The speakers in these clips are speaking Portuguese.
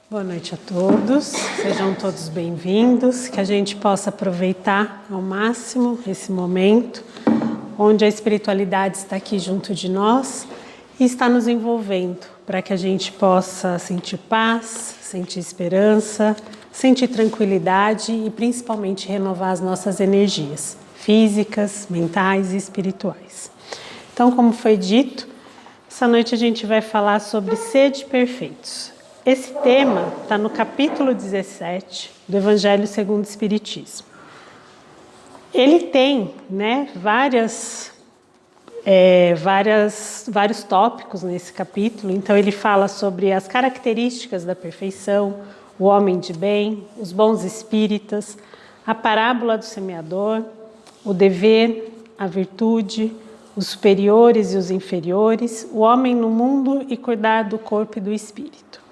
Boa noite a todos, sejam todos bem-vindos, que a gente possa aproveitar ao máximo esse momento, onde a espiritualidade está aqui junto de nós e está nos envolvendo, para que a gente possa sentir paz, sentir esperança, sentir tranquilidade e principalmente renovar as nossas energias físicas, mentais e espirituais. Então, como foi dito, essa noite a gente vai falar sobre sede perfeitos. Esse tema está no capítulo 17 do Evangelho segundo o Espiritismo. Ele tem, vários tópicos nesse capítulo. Então ele fala sobre as características da perfeição, o homem de bem, os bons espíritas, a parábola do semeador, o dever, a virtude, os superiores e os inferiores, o homem no mundo e cuidar do corpo e do espírito.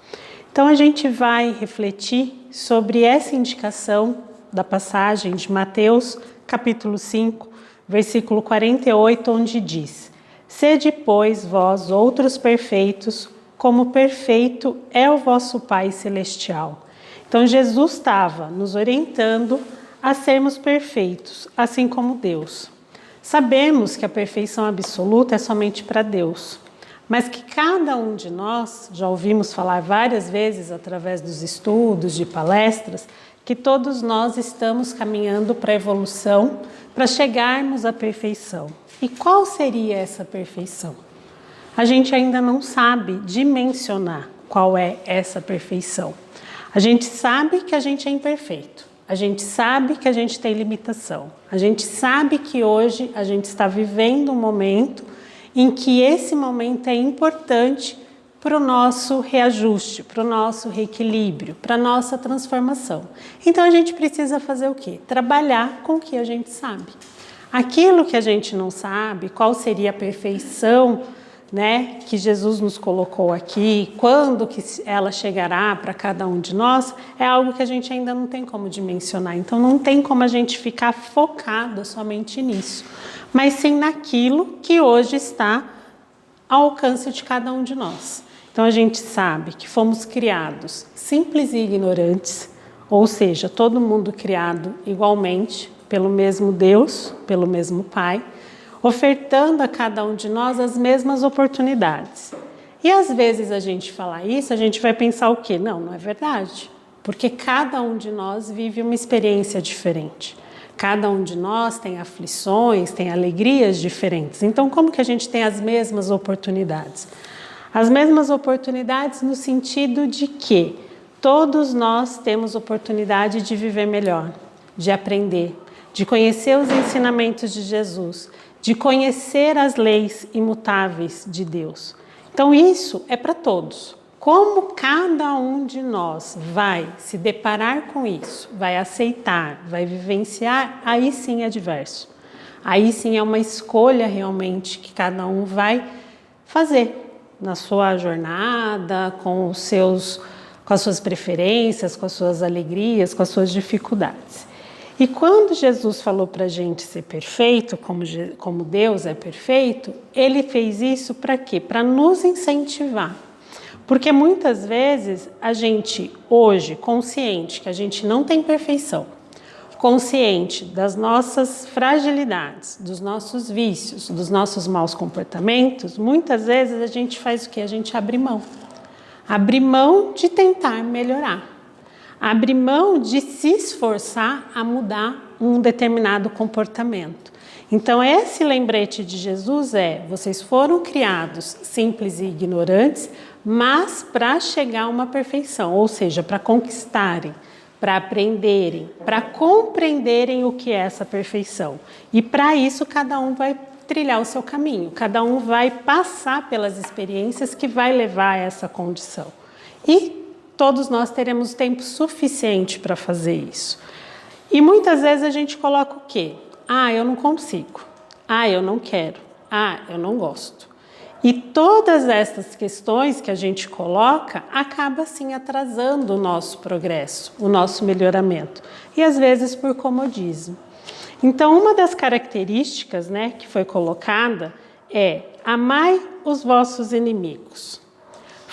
Então a gente vai refletir sobre essa indicação da passagem de Mateus, capítulo 5, versículo 48, onde diz: Sede, pois, vós outros perfeitos, como perfeito é o vosso Pai Celestial. Então Jesus estava nos orientando a sermos perfeitos, assim como Deus. Sabemos que a perfeição absoluta é somente para Deus, mas que cada um de nós, já ouvimos falar várias vezes através dos estudos, de palestras, que todos nós estamos caminhando para a evolução, para chegarmos à perfeição. E qual seria essa perfeição? A gente ainda não sabe dimensionar qual é essa perfeição. A gente sabe que a gente é imperfeito, a gente sabe que a gente tem limitação, a gente sabe que hoje a gente está vivendo um momento em que esse momento é importante para o nosso reajuste, para o nosso reequilíbrio, para a nossa transformação. Então a gente precisa fazer o quê? Trabalhar com o que a gente sabe. Aquilo que a gente não sabe, qual seria a perfeição, que Jesus nos colocou aqui, quando que ela chegará para cada um de nós, é algo que a gente ainda não tem como dimensionar. Então não tem como a gente ficar focado somente nisso, mas sim naquilo que hoje está ao alcance de cada um de nós. Então a gente sabe que fomos criados simples e ignorantes, ou seja, todo mundo criado igualmente pelo mesmo Deus, pelo mesmo Pai, ofertando a cada um de nós as mesmas oportunidades. E às vezes a gente falar isso, a gente vai pensar o quê? Não é verdade, porque cada um de nós vive uma experiência diferente. Cada um de nós tem aflições, tem alegrias diferentes. Então, como que a gente tem as mesmas oportunidades? As mesmas oportunidades no sentido de que todos nós temos oportunidade de viver melhor, de aprender, de conhecer os ensinamentos de Jesus, de conhecer as leis imutáveis de Deus. Então, isso é para todos. Como cada um de nós vai se deparar com isso, vai aceitar, vai vivenciar, aí sim é diverso. Aí sim é uma escolha realmente que cada um vai fazer na sua jornada, com as suas preferências, com as suas alegrias, com as suas dificuldades. E quando Jesus falou para a gente ser perfeito, como Deus é perfeito, Ele fez isso para quê? Para nos incentivar. Porque muitas vezes a gente, hoje, consciente que a gente não tem perfeição, consciente das nossas fragilidades, dos nossos vícios, dos nossos maus comportamentos, muitas vezes a gente faz o quê? A gente abre mão. Abre mão de tentar melhorar. Abre mão de se esforçar a mudar um determinado comportamento. Então, esse lembrete de Jesus vocês foram criados simples e ignorantes, mas para chegar a uma perfeição, ou seja, para conquistarem, para aprenderem, para compreenderem o que é essa perfeição. E para isso, cada um vai trilhar o seu caminho, cada um vai passar pelas experiências que vai levar a essa condição. E todos nós teremos tempo suficiente para fazer isso. E muitas vezes a gente coloca o quê? Eu não consigo. Eu não quero. Eu não gosto. E todas essas questões que a gente coloca acaba assim atrasando o nosso progresso, o nosso melhoramento. E às vezes por comodismo. Então, uma das características, que foi colocada é: amai os vossos inimigos.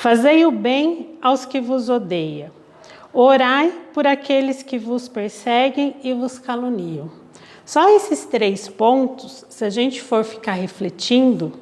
Fazei o bem aos que vos odeiam. Orai por aqueles que vos perseguem e vos caluniam. Só esses 3 pontos, se a gente for ficar refletindo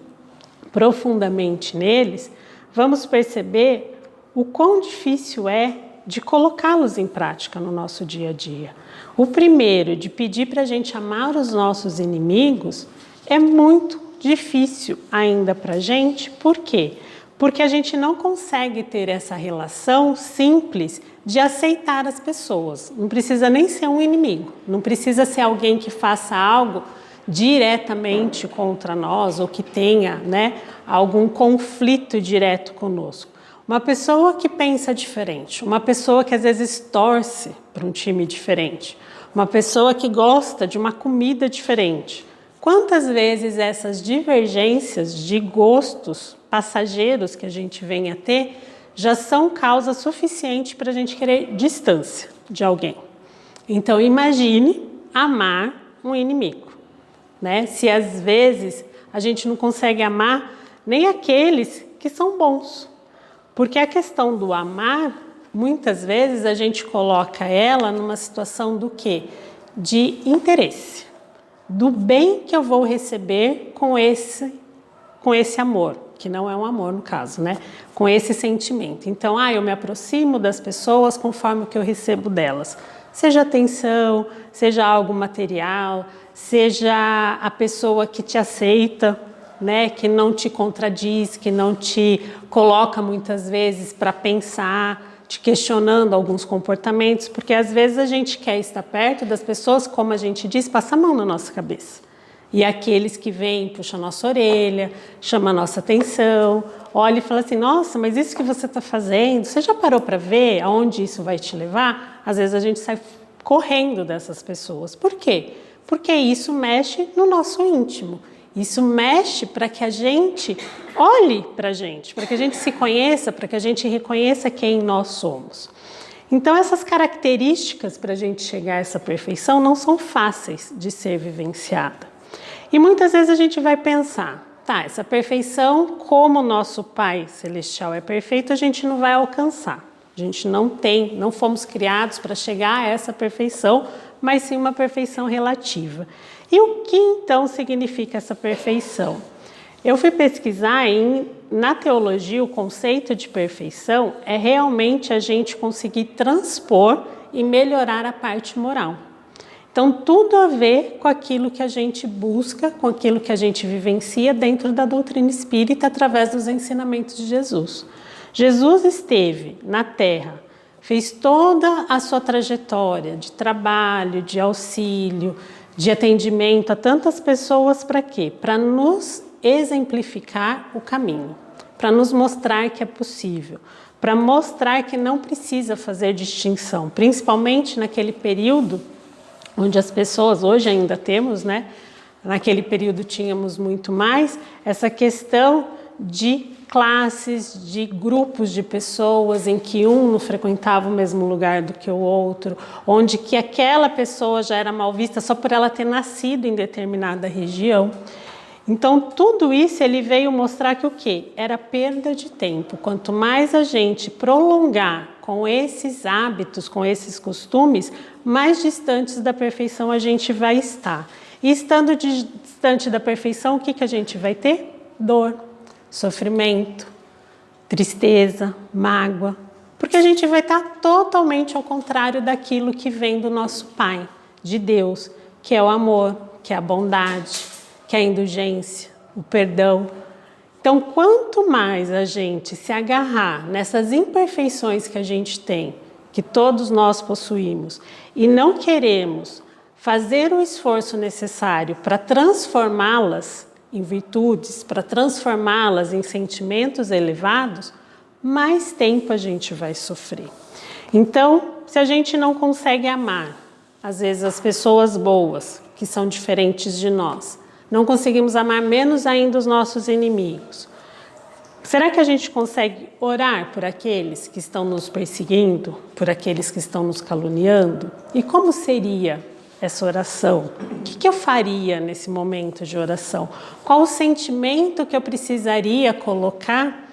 profundamente neles, vamos perceber o quão difícil é de colocá-los em prática no nosso dia a dia. O primeiro, de pedir para a gente amar os nossos inimigos, é muito difícil ainda para a gente. Por quê? Porque a gente não consegue ter essa relação simples de aceitar as pessoas. Não precisa nem ser um inimigo, não precisa ser alguém que faça algo diretamente contra nós ou que tenha, né, algum conflito direto conosco. Uma pessoa que pensa diferente, uma pessoa que às vezes torce para um time diferente, uma pessoa que gosta de uma comida diferente. Quantas vezes essas divergências de gostos passageiros que a gente vem a ter já são causa suficiente para a gente querer distância de alguém. Então imagine amar um inimigo, né? Se às vezes a gente não consegue amar nem aqueles que são bons. Porque a questão do amar, muitas vezes a gente coloca ela numa situação do quê? De interesse, do bem que eu vou receber com esse amor, que não é um amor no caso, né? Com esse sentimento. Então, eu me aproximo das pessoas conforme o que eu recebo delas. Seja atenção, seja algo material, seja a pessoa que te aceita, né, que não te contradiz, que não te coloca muitas vezes para pensar, te questionando alguns comportamentos, porque às vezes a gente quer estar perto das pessoas, como a gente diz, passa a mão na nossa cabeça. E aqueles que vêm, puxam a nossa orelha, chamam a nossa atenção, olha e fala assim, nossa, mas isso que você está fazendo, você já parou para ver aonde isso vai te levar? Às vezes a gente sai correndo dessas pessoas. Por quê? Porque isso mexe no nosso íntimo. Isso mexe para que a gente olhe para a gente, para que a gente se conheça, para que a gente reconheça quem nós somos. Então, essas características para a gente chegar a essa perfeição não são fáceis de ser vivenciada. E muitas vezes a gente vai pensar, essa perfeição, como o nosso Pai Celestial é perfeito, a gente não vai alcançar. A gente não fomos criados para chegar a essa perfeição, mas sim uma perfeição relativa. E o que então significa essa perfeição? Eu fui pesquisar na teologia, o conceito de perfeição é realmente a gente conseguir transpor e melhorar a parte moral. Então, tudo a ver com aquilo que a gente busca, com aquilo que a gente vivencia dentro da doutrina espírita através dos ensinamentos de Jesus. Jesus esteve na Terra, fez toda a sua trajetória de trabalho, de auxílio, de atendimento a tantas pessoas para quê? Para nos exemplificar o caminho, para nos mostrar que é possível, para mostrar que não precisa fazer distinção, principalmente naquele período onde as pessoas, hoje ainda temos, né? Naquele período tínhamos muito mais, essa questão de classes, de grupos de pessoas em que um não frequentava o mesmo lugar do que o outro, onde que aquela pessoa já era mal vista só por ela ter nascido em determinada região. Então, tudo isso ele veio mostrar que o quê? Era perda de tempo. Quanto mais a gente prolongar com esses hábitos, com esses costumes, mais distantes da perfeição a gente vai estar. E estando distante da perfeição, o que a gente vai ter? Dor, sofrimento, tristeza, mágoa. Porque a gente vai estar totalmente ao contrário daquilo que vem do nosso Pai, de Deus, que é o amor, que é a bondade, que é a indulgência, o perdão. Então, quanto mais a gente se agarrar nessas imperfeições que a gente tem, que todos nós possuímos, e não queremos fazer o esforço necessário para transformá-las em virtudes, para transformá-las em sentimentos elevados, mais tempo a gente vai sofrer. Então, se a gente não consegue amar, às vezes, as pessoas boas, que são diferentes de nós, não conseguimos amar menos ainda os nossos inimigos. Será que a gente consegue orar por aqueles que estão nos perseguindo, por aqueles que estão nos caluniando? E como seria essa oração? O que eu faria nesse momento de oração? Qual o sentimento que eu precisaria colocar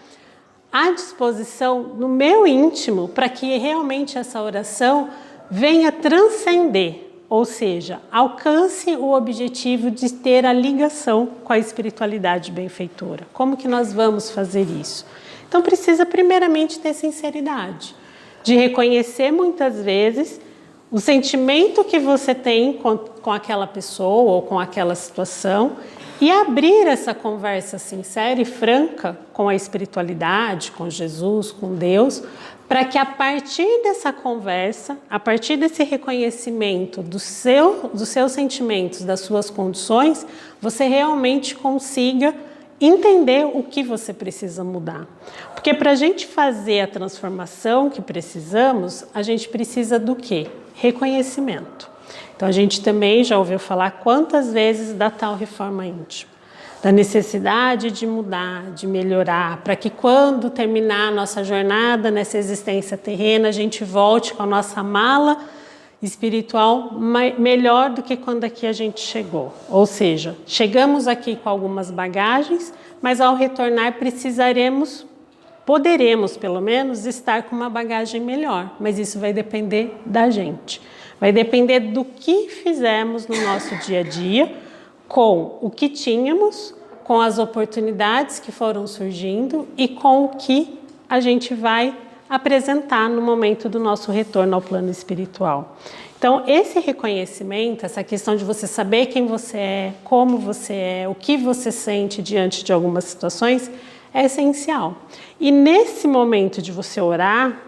à disposição no meu íntimo para que realmente essa oração venha transcender, ou seja, alcance o objetivo de ter a ligação com a espiritualidade benfeitora. Como que nós vamos fazer isso? Então precisa primeiramente ter sinceridade, de reconhecer muitas vezes o sentimento que você tem com aquela pessoa ou com aquela situação e abrir essa conversa sincera e franca com a espiritualidade, com Jesus, com Deus, para que a partir dessa conversa, a partir desse reconhecimento dos seus sentimentos, das suas condições, você realmente consiga entender o que você precisa mudar. Porque para a gente fazer a transformação que precisamos, a gente precisa do quê? Reconhecimento. Então a gente também já ouviu falar quantas vezes da tal reforma íntima, da necessidade de mudar, de melhorar, para que quando terminar a nossa jornada nessa existência terrena, a gente volte com a nossa mala espiritual melhor do que quando aqui a gente chegou. Ou seja, chegamos aqui com algumas bagagens, mas ao retornar poderemos pelo menos estar com uma bagagem melhor, mas isso vai depender da gente. Vai depender do que fizemos no nosso dia a dia, com o que tínhamos, com as oportunidades que foram surgindo e com o que a gente vai apresentar no momento do nosso retorno ao plano espiritual. Então, esse reconhecimento, essa questão de você saber quem você é, como você é, o que você sente diante de algumas situações, é essencial. E nesse momento de você orar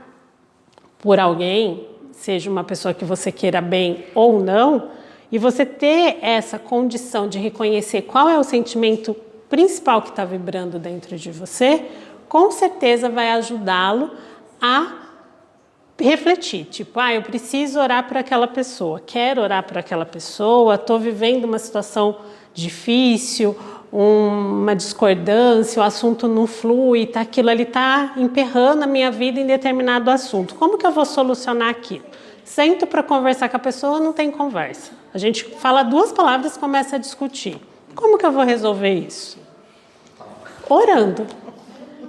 por alguém, seja uma pessoa que você queira bem ou não, e você ter essa condição de reconhecer qual é o sentimento principal que está vibrando dentro de você, com certeza vai ajudá-lo a refletir. Tipo, eu preciso orar por aquela pessoa, quero orar por aquela pessoa, estou vivendo uma situação difícil, uma discordância, o assunto não flui, aquilo ali está emperrando a minha vida em determinado assunto. Como que eu vou solucionar aquilo? Sento para conversar com a pessoa, não tem conversa. A gente fala 2 palavras e começa a discutir. Como que eu vou resolver isso? Orando.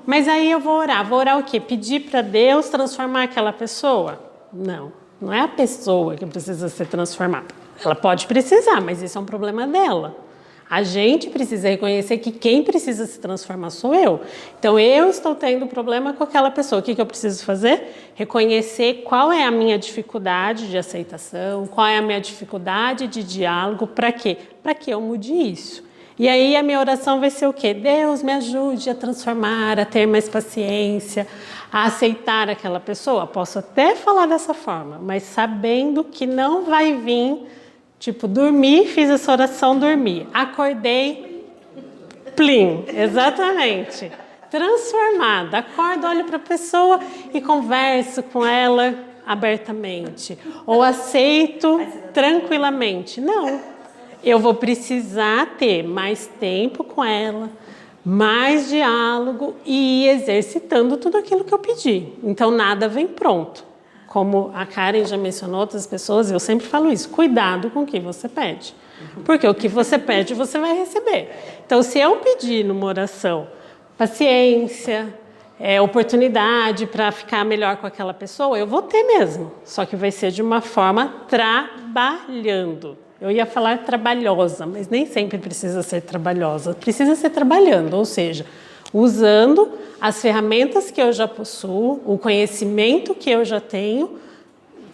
Mas aí eu vou orar o quê? Pedir para Deus transformar aquela pessoa? Não, não é a pessoa que precisa ser transformada. Ela pode precisar, mas isso é um problema dela. A gente precisa reconhecer que quem precisa se transformar sou eu. Então, eu estou tendo problema com aquela pessoa. O que eu preciso fazer? Reconhecer qual é a minha dificuldade de aceitação, qual é a minha dificuldade de diálogo, para quê? Para que eu mude isso. E aí a minha oração vai ser o quê? Deus, me ajude a transformar, a ter mais paciência, a aceitar aquela pessoa. Posso até falar dessa forma, mas sabendo que não vai vir... Tipo, dormi, fiz essa oração, dormi. Acordei, plim, exatamente. Transformada. Acordo, olho para a pessoa e converso com ela abertamente. Ou aceito tranquilamente. Não, eu vou precisar ter mais tempo com ela, mais diálogo e ir exercitando tudo aquilo que eu pedi. Então, nada vem pronto. Como a Karen já mencionou, outras pessoas, eu sempre falo isso, cuidado com o que você pede. Porque o que você pede, você vai receber. Então, se eu pedir numa oração paciência, oportunidade para ficar melhor com aquela pessoa, eu vou ter mesmo. Só que vai ser de uma forma trabalhando. Eu ia falar trabalhosa, mas nem sempre precisa ser trabalhosa. Precisa ser trabalhando, ou seja, usando as ferramentas que eu já possuo, o conhecimento que eu já tenho,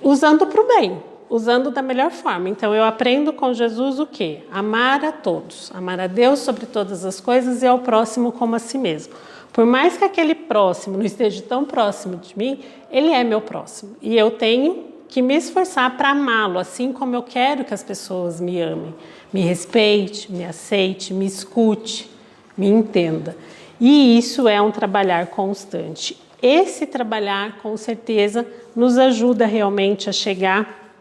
usando para o bem, usando da melhor forma. Então, eu aprendo com Jesus o quê? Amar a todos, amar a Deus sobre todas as coisas e ao próximo como a si mesmo. Por mais que aquele próximo não esteja tão próximo de mim, ele é meu próximo. E eu tenho que me esforçar para amá-lo, assim como eu quero que as pessoas me amem. Me respeite, me aceite, me escute, me entenda. E isso é um trabalhar constante. Esse trabalhar, com certeza, nos ajuda realmente a chegar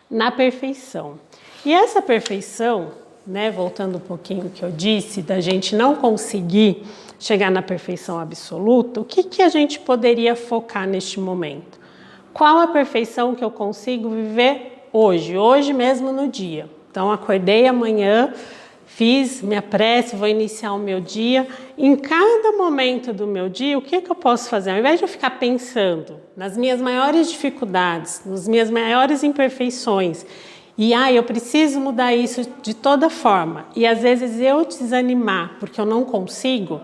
na perfeição. E essa perfeição, voltando um pouquinho ao que eu disse, da gente não conseguir chegar na perfeição absoluta, o que a gente poderia focar neste momento? Qual a perfeição que eu consigo viver hoje mesmo no dia? Então, acordei amanhã, fiz minha prece, vou iniciar o meu dia. Em cada momento do meu dia, o que eu posso fazer? Ao invés de eu ficar pensando nas minhas maiores dificuldades, nas minhas maiores imperfeições, e eu preciso mudar isso de toda forma, e às vezes eu desanimar porque eu não consigo,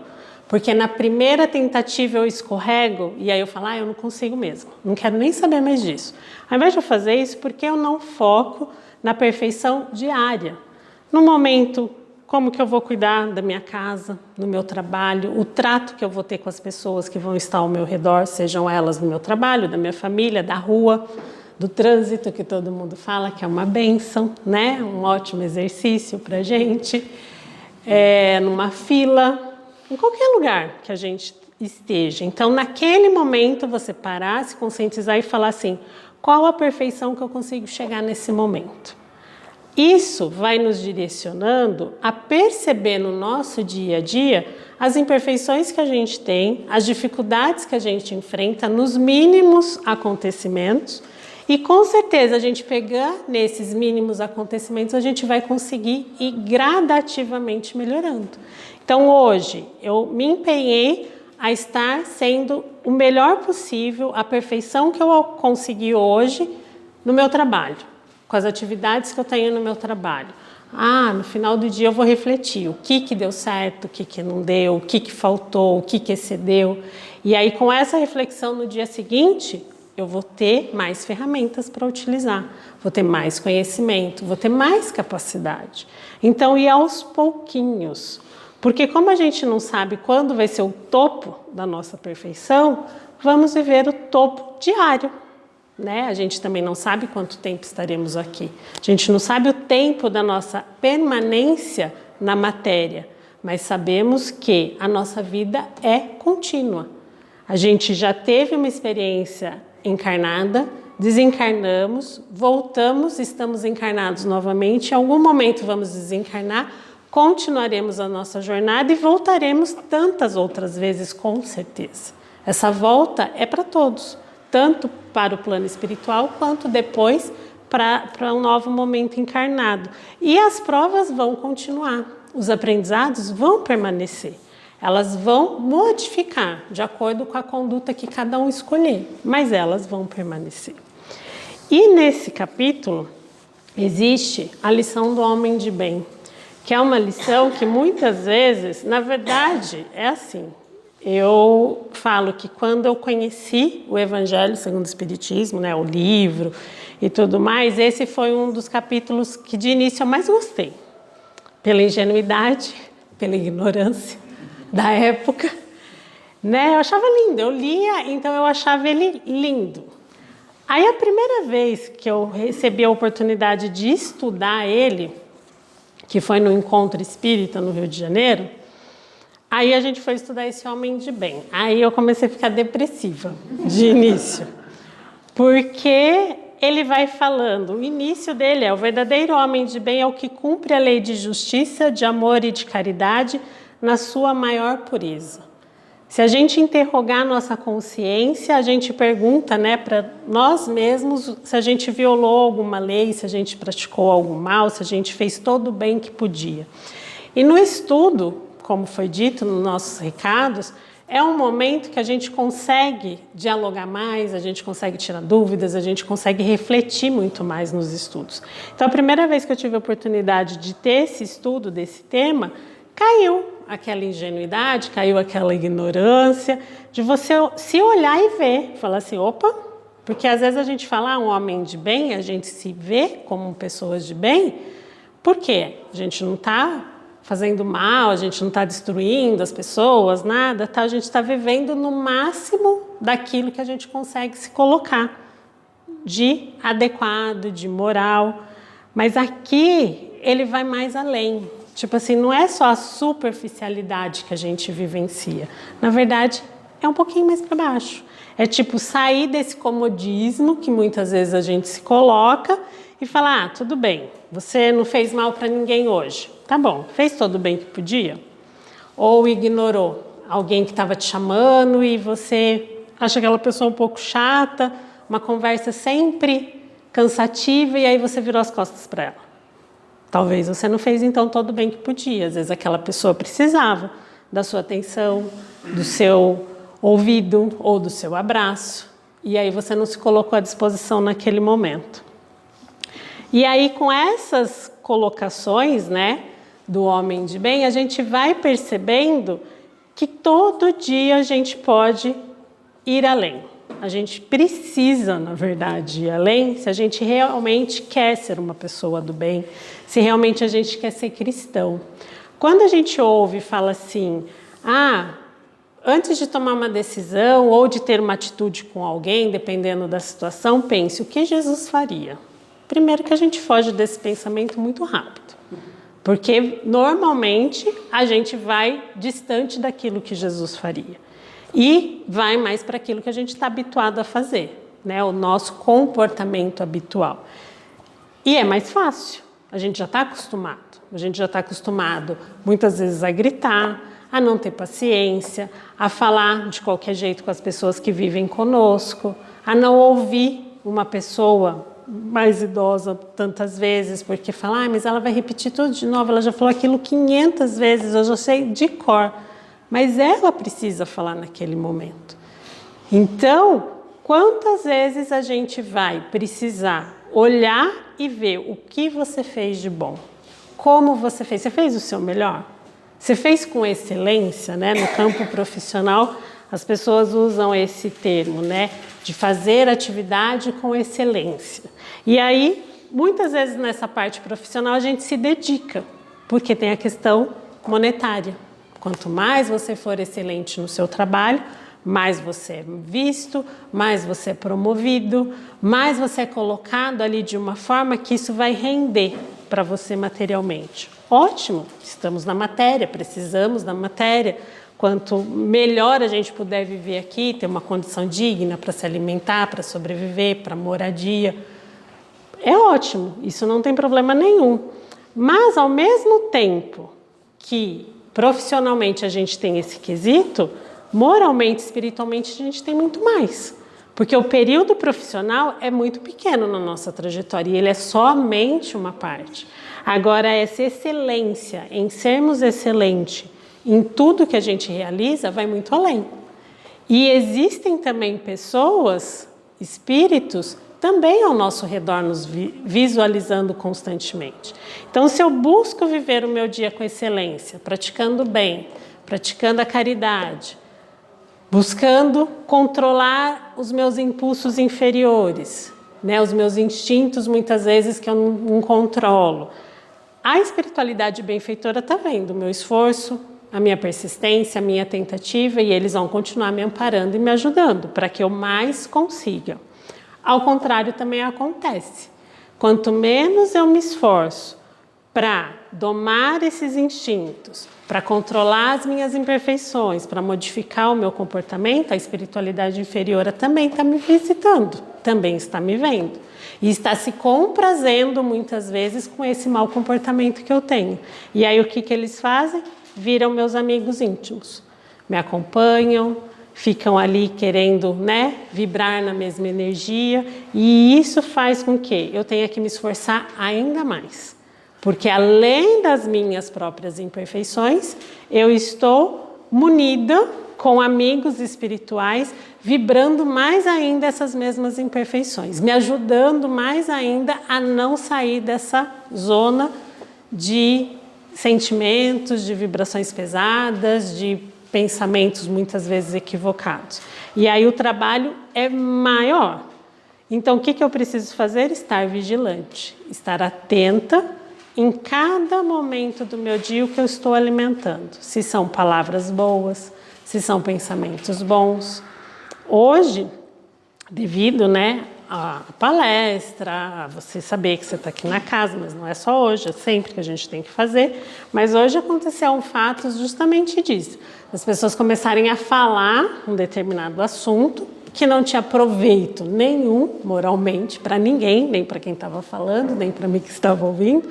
porque na primeira tentativa eu escorrego, e aí eu falo, eu não consigo mesmo, não quero nem saber mais disso. Ao invés de eu fazer isso, porque eu não foco na perfeição diária, no momento, como que eu vou cuidar da minha casa, do meu trabalho, o trato que eu vou ter com as pessoas que vão estar ao meu redor, sejam elas no meu trabalho, da minha família, da rua, do trânsito, que todo mundo fala que é uma bênção, né? Um ótimo exercício para a gente, numa fila, em qualquer lugar que a gente esteja. Então, naquele momento, você parar, se conscientizar e falar assim, qual a perfeição que eu consigo chegar nesse momento? Isso vai nos direcionando a perceber no nosso dia a dia as imperfeições que a gente tem, as dificuldades que a gente enfrenta nos mínimos acontecimentos e com certeza a gente pegar nesses mínimos acontecimentos a gente vai conseguir ir gradativamente melhorando. Então hoje eu me empenhei a estar sendo o melhor possível, a perfeição que eu consegui hoje no meu trabalho, com as atividades que eu tenho no meu trabalho. No final do dia eu vou refletir o que deu certo, o que não deu, o que faltou, o que excedeu. E aí com essa reflexão no dia seguinte, eu vou ter mais ferramentas para utilizar, vou ter mais conhecimento, vou ter mais capacidade. Então, ir aos pouquinhos. Porque como a gente não sabe quando vai ser o topo da nossa perfeição, vamos viver o topo diário. Né? A gente também não sabe quanto tempo estaremos aqui. A gente não sabe o tempo da nossa permanência na matéria, mas sabemos que a nossa vida é contínua. A gente já teve uma experiência encarnada, desencarnamos, voltamos, estamos encarnados novamente, em algum momento vamos desencarnar, continuaremos a nossa jornada e voltaremos tantas outras vezes, com certeza. Essa volta é para todos, tanto para o plano espiritual, quanto depois para um novo momento encarnado. E as provas vão continuar, os aprendizados vão permanecer. Elas vão modificar de acordo com a conduta que cada um escolher, mas elas vão permanecer. E nesse capítulo existe a lição do homem de bem, que é uma lição que muitas vezes, na verdade, é assim. Eu falo que quando eu conheci o Evangelho segundo o Espiritismo, né, o livro e tudo mais, esse foi um dos capítulos que de início eu mais gostei. Pela ingenuidade, pela ignorância da época, né? Eu achava lindo, eu lia, então eu achava ele lindo. Aí a primeira vez que eu recebi a oportunidade de estudar ele, que foi no Encontro Espírita no Rio de Janeiro, aí a gente foi estudar esse homem de bem. Aí eu comecei a ficar depressiva de início, porque ele vai falando, o início dele é: o verdadeiro homem de bem é o que cumpre a lei de justiça, de amor e de caridade na sua maior pureza. Se a gente interrogar nossa consciência, a gente pergunta, né, para nós mesmos se a gente violou alguma lei, se a gente praticou algum mal, se a gente fez todo o bem que podia. E no estudo, como foi dito nos nossos recados, é um momento que a gente consegue dialogar mais, a gente consegue tirar dúvidas, a gente consegue refletir muito mais nos estudos. Então, a primeira vez que eu tive a oportunidade de ter esse estudo desse tema, caiu aquela ingenuidade, caiu aquela ignorância, de você se olhar e ver, falar assim, opa, porque às vezes a gente fala, um homem de bem, a gente se vê como pessoas de bem, por quê? A gente não está fazendo mal, a gente não está destruindo as pessoas, nada, tá? A gente está vivendo no máximo daquilo que a gente consegue se colocar, de adequado, de moral, mas aqui ele vai mais além. Tipo assim, não é só a superficialidade que a gente vivencia. Na verdade, é um pouquinho mais para baixo. É tipo sair desse comodismo que muitas vezes a gente se coloca e falar, tudo bem, você não fez mal para ninguém hoje. Tá bom, fez todo o bem que podia? Ou ignorou alguém que estava te chamando e você acha aquela pessoa um pouco chata, uma conversa sempre cansativa e aí você virou as costas para ela. Talvez você não fez então todo o bem que podia. Às vezes aquela pessoa precisava da sua atenção, do seu ouvido ou do seu abraço. E aí você não se colocou à disposição naquele momento. E aí com essas colocações, né, do homem de bem, a gente vai percebendo que todo dia a gente pode ir além. A gente precisa, na verdade, ir além se a gente realmente quer ser uma pessoa do bem, se realmente a gente quer ser cristão. Quando a gente ouve e fala assim, antes de tomar uma decisão ou de ter uma atitude com alguém, dependendo da situação, pense o que Jesus faria. Primeiro que a gente foge desse pensamento muito rápido, porque normalmente a gente vai distante daquilo que Jesus faria e vai mais para aquilo que a gente está habituado a fazer, né? O nosso comportamento habitual. E é mais fácil, a gente já está acostumado muitas vezes a gritar, a não ter paciência, a falar de qualquer jeito com as pessoas que vivem conosco, a não ouvir uma pessoa mais idosa tantas vezes, porque fala, mas ela vai repetir tudo de novo, ela já falou aquilo 500 vezes, eu já sei de cor, mas ela precisa falar naquele momento. Então, quantas vezes a gente vai precisar olhar e ver o que você fez de bom? Como você fez? Você fez o seu melhor? Você fez com excelência, né? No campo profissional, as pessoas usam esse termo, né? De fazer atividade com excelência. E aí, muitas vezes nessa parte profissional, a gente se dedica, porque tem a questão monetária. Quanto mais você for excelente no seu trabalho, mais você é visto, mais você é promovido, mais você é colocado ali de uma forma que isso vai render para você materialmente. Ótimo, estamos na matéria, precisamos da matéria. Quanto melhor a gente puder viver aqui, ter uma condição digna para se alimentar, para sobreviver, para moradia, é ótimo, isso não tem problema nenhum. Mas, ao mesmo tempo que profissionalmente a gente tem esse quesito, moralmente, espiritualmente, a gente tem muito mais. Porque o período profissional é muito pequeno na nossa trajetória e ele é somente uma parte. Agora, essa excelência, em sermos excelentes em tudo que a gente realiza, vai muito além. E existem também pessoas, espíritos, também ao nosso redor, nos visualizando constantemente. Então, se eu busco viver o meu dia com excelência, praticando o bem, praticando a caridade, buscando controlar os meus impulsos inferiores, né, os meus instintos, muitas vezes, que eu não controlo. A espiritualidade benfeitora está vendo o meu esforço, a minha persistência, a minha tentativa, e eles vão continuar me amparando e me ajudando para que eu mais consiga. Ao contrário, também acontece. Quanto menos eu me esforço para domar esses instintos, para controlar as minhas imperfeições, para modificar o meu comportamento, a espiritualidade inferior também está me visitando, também está me vendo. E está se comprazendo muitas vezes com esse mau comportamento que eu tenho. E aí o que eles fazem? Viram meus amigos íntimos, me acompanham, ficam ali querendo, né, vibrar na mesma energia, e isso faz com que eu tenha que me esforçar ainda mais. Porque além das minhas próprias imperfeições, eu estou munida com amigos espirituais, vibrando mais ainda essas mesmas imperfeições, me ajudando mais ainda a não sair dessa zona de sentimentos, de vibrações pesadas, de pensamentos muitas vezes equivocados. E aí o trabalho é maior. Então o que eu preciso fazer? Estar vigilante, estar atenta em cada momento do meu dia o que eu estou alimentando. Se são palavras boas, se são pensamentos bons. Hoje, devido, né, a palestra, a você saber que você está aqui na casa, mas não é só hoje, é sempre que a gente tem que fazer. Mas hoje aconteceu um fato justamente disso. As pessoas começarem a falar um determinado assunto que não tinha proveito nenhum, moralmente, para ninguém, nem para quem estava falando, nem para mim que estava ouvindo,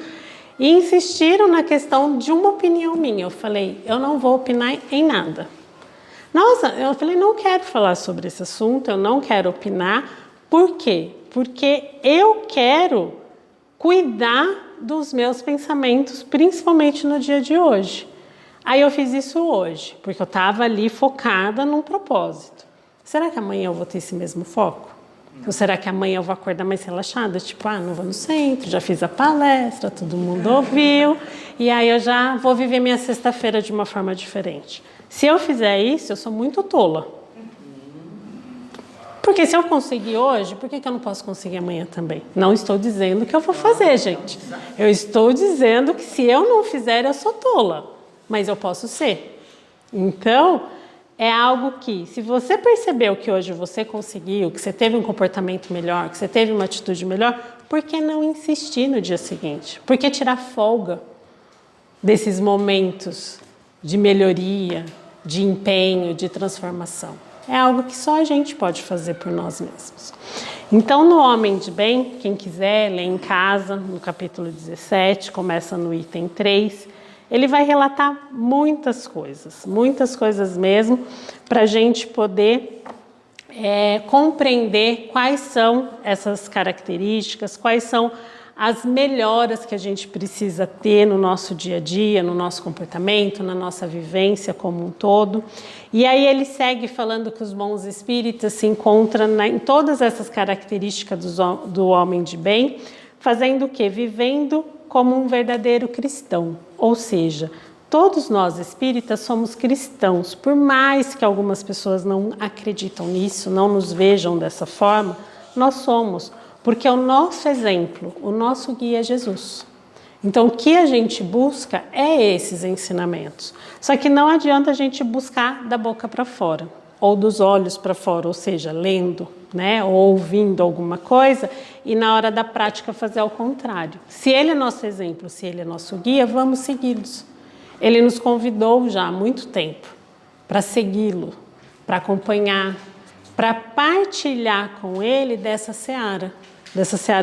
e insistiram na questão de uma opinião minha. Eu falei, eu não vou opinar em nada. Nossa, eu falei, não quero falar sobre esse assunto, eu não quero opinar. Por quê? Porque eu quero cuidar dos meus pensamentos, principalmente no dia de hoje. Aí eu fiz isso hoje, porque eu estava ali focada num propósito. Será que amanhã eu vou ter esse mesmo foco? Ou será que amanhã eu vou acordar mais relaxada? Tipo, não vou no centro, já fiz a palestra, todo mundo ouviu, e aí eu já vou viver minha sexta-feira de uma forma diferente. Se eu fizer isso, eu sou muito tola. Porque se eu conseguir hoje, por que eu não posso conseguir amanhã também? Não estou dizendo que eu vou fazer, gente. Eu estou dizendo que se eu não fizer, eu sou tola. Mas eu posso ser. Então, é algo que, se você percebeu que hoje você conseguiu, que você teve um comportamento melhor, que você teve uma atitude melhor, por que não insistir no dia seguinte? Por que tirar folga desses momentos de melhoria, de empenho, de transformação? É algo que só a gente pode fazer por nós mesmos. Então, no Homem de Bem, quem quiser, lê em casa, no capítulo 17, começa no item 3, ele vai relatar muitas coisas mesmo, para a gente poder compreender quais são essas características, quais são as melhoras que a gente precisa ter no nosso dia a dia, no nosso comportamento, na nossa vivência como um todo. E aí ele segue falando que os bons espíritas se encontram em todas essas características do homem de bem, fazendo o quê? Vivendo como um verdadeiro cristão. Ou seja, todos nós espíritas somos cristãos, por mais que algumas pessoas não acreditam nisso, não nos vejam dessa forma, nós somos, porque o nosso exemplo, o nosso guia é Jesus. Então, o que a gente busca é esses ensinamentos. Só que não adianta a gente buscar da boca para fora, ou dos olhos para fora, ou seja, lendo, né, ou ouvindo alguma coisa, e na hora da prática fazer ao contrário. Se ele é nosso exemplo, se ele é nosso guia, vamos segui-los. Ele nos convidou já há muito tempo para segui-lo, para acompanhar, para partilhar com ele dessa seara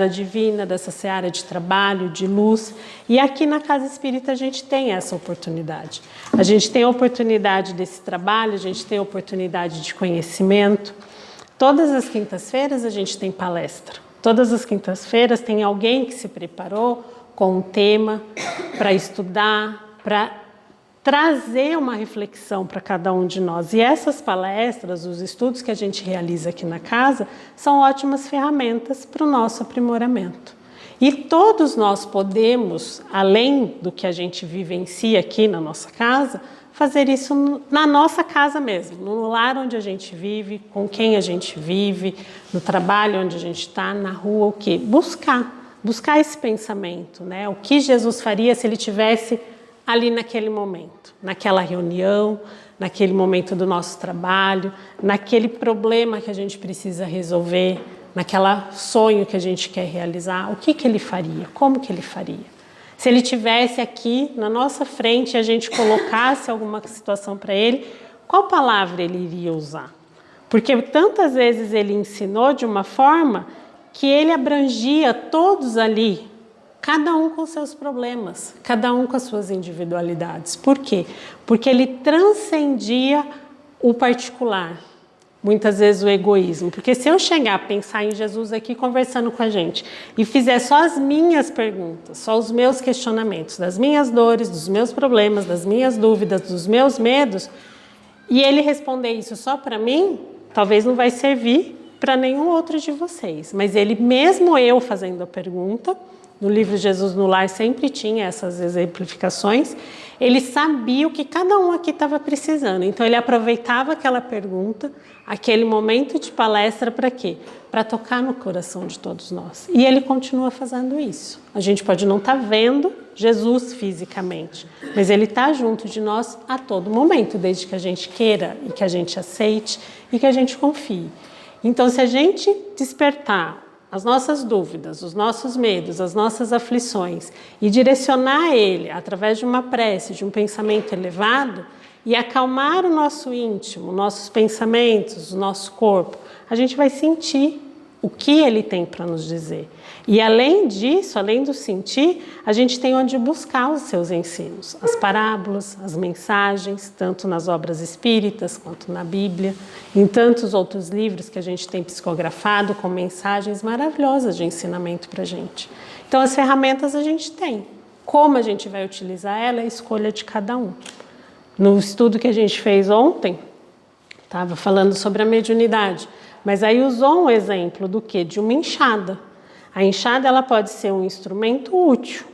divina, dessa seara de trabalho, de luz. E aqui na Casa Espírita a gente tem essa oportunidade. A gente tem a oportunidade desse trabalho, a gente tem a oportunidade de conhecimento. Todas as quintas-feiras a gente tem palestra. Todas as quintas-feiras tem alguém que se preparou com um tema para estudar, para trazer uma reflexão para cada um de nós. E essas palestras, os estudos que a gente realiza aqui na casa, são ótimas ferramentas para o nosso aprimoramento. E todos nós podemos, além do que a gente vivencia aqui na nossa casa, fazer isso na nossa casa mesmo, no lar onde a gente vive, com quem a gente vive, no trabalho onde a gente está, na rua, o quê? Buscar esse pensamento, né? O que Jesus faria se ele tivesse ali naquele momento, naquela reunião, naquele momento do nosso trabalho, naquele problema que a gente precisa resolver, naquele sonho que a gente quer realizar, o que ele faria, como que ele faria? Se ele estivesse aqui na nossa frente e a gente colocasse alguma situação para ele, qual palavra ele iria usar? Porque tantas vezes ele ensinou de uma forma que ele abrangia todos ali, cada um com seus problemas, cada um com as suas individualidades. Por quê? Porque ele transcendia o particular, muitas vezes o egoísmo. Porque se eu chegar a pensar em Jesus aqui conversando com a gente e fizer só as minhas perguntas, só os meus questionamentos, das minhas dores, dos meus problemas, das minhas dúvidas, dos meus medos, e ele responder isso só para mim, talvez não vai servir para nenhum outro de vocês. Mas ele, mesmo eu fazendo a pergunta, no livro Jesus no Lar sempre tinha essas exemplificações, ele sabia o que cada um aqui estava precisando. Então ele aproveitava aquela pergunta, aquele momento de palestra para quê? Para tocar no coração de todos nós. E ele continua fazendo isso. A gente pode não estar vendo Jesus fisicamente, mas ele está junto de nós a todo momento, desde que a gente queira e que a gente aceite e que a gente confie. Então, se a gente despertar as nossas dúvidas, os nossos medos, as nossas aflições e direcionar ele através de uma prece, de um pensamento elevado e acalmar o nosso íntimo, nossos pensamentos, o nosso corpo, a gente vai sentir o que ele tem para nos dizer. E além disso, além do sentir, a gente tem onde buscar os seus ensinos, as parábolas, as mensagens, tanto nas obras espíritas quanto na Bíblia, em tantos outros livros que a gente tem psicografado com mensagens maravilhosas de ensinamento para a gente. Então as ferramentas a gente tem. Como a gente vai utilizar ela é a escolha de cada um. No estudo que a gente fez ontem, estava falando sobre a mediunidade, mas aí usou um exemplo do quê? De uma enxada. A enxada ela pode ser um instrumento útil,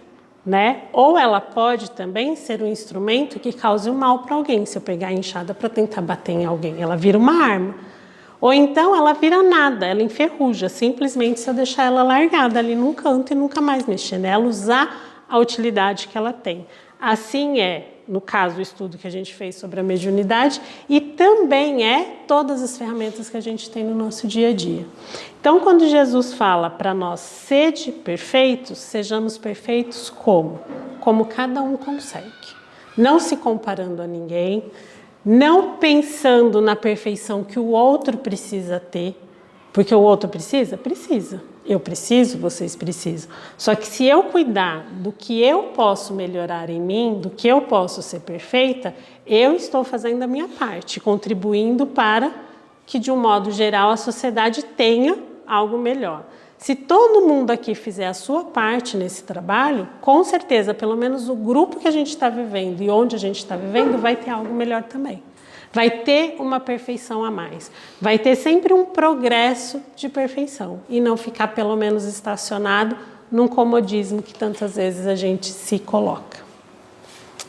né? Ou ela pode também ser um instrumento que cause um mal para alguém. Se eu pegar a enxada para tentar bater em alguém, ela vira uma arma. Ou então ela vira nada, ela enferruja, simplesmente se eu deixar ela largada ali num canto e nunca mais mexer nela, usar a utilidade que ela tem. Assim é, no caso, o estudo que a gente fez sobre a mediunidade e também é todas as ferramentas que a gente tem no nosso dia a dia. Então, quando Jesus fala para nós, sede perfeitos, sejamos perfeitos como? Como cada um consegue. Não se comparando a ninguém, não pensando na perfeição que o outro precisa ter, porque o outro precisa? Precisa. Eu preciso, vocês precisam. Só que se eu cuidar do que eu posso melhorar em mim, do que eu posso ser perfeita, eu estou fazendo a minha parte, contribuindo para que, de um modo geral, a sociedade tenha algo melhor. Se todo mundo aqui fizer a sua parte nesse trabalho, com certeza, pelo menos o grupo que a gente está vivendo e onde a gente está vivendo vai ter algo melhor também. Vai ter uma perfeição a mais. Vai ter sempre um progresso de perfeição e não ficar pelo menos estacionado num comodismo que tantas vezes a gente se coloca.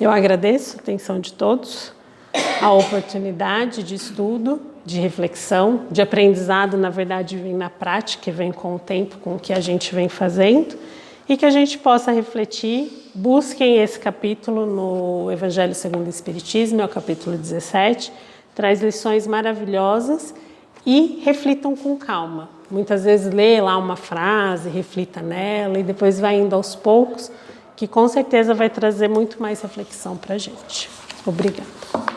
Eu agradeço a atenção de todos, a oportunidade de estudo, de reflexão, de aprendizado, na verdade, vem na prática, vem com o tempo, com o que a gente vem fazendo, e que a gente possa refletir. Busquem esse capítulo no Evangelho segundo o Espiritismo, é o capítulo 17, traz lições maravilhosas e reflitam com calma. Muitas vezes lê lá uma frase, reflita nela e depois vai indo aos poucos, que com certeza vai trazer muito mais reflexão para a gente. Obrigada.